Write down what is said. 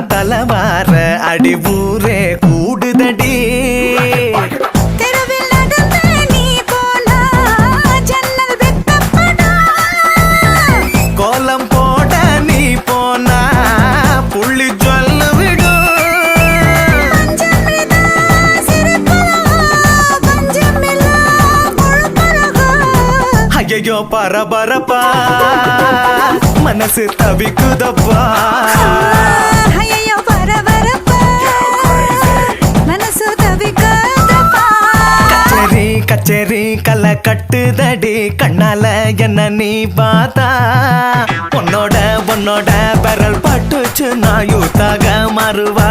தலவார அடி ஊரே கூடுதடி கோலம் போட நீ போனா புள்ளி சொல்ல விடும் ஐயோ பரபரப்பா மனசு தவிக்குதப்பா கச்சேரி கல்ல கட்டுதடி கண்ணால என்ன நீ பார்த்தா உன்னோட பெரல் பட்டுச்சு நான் யூத்தாக மாறுவா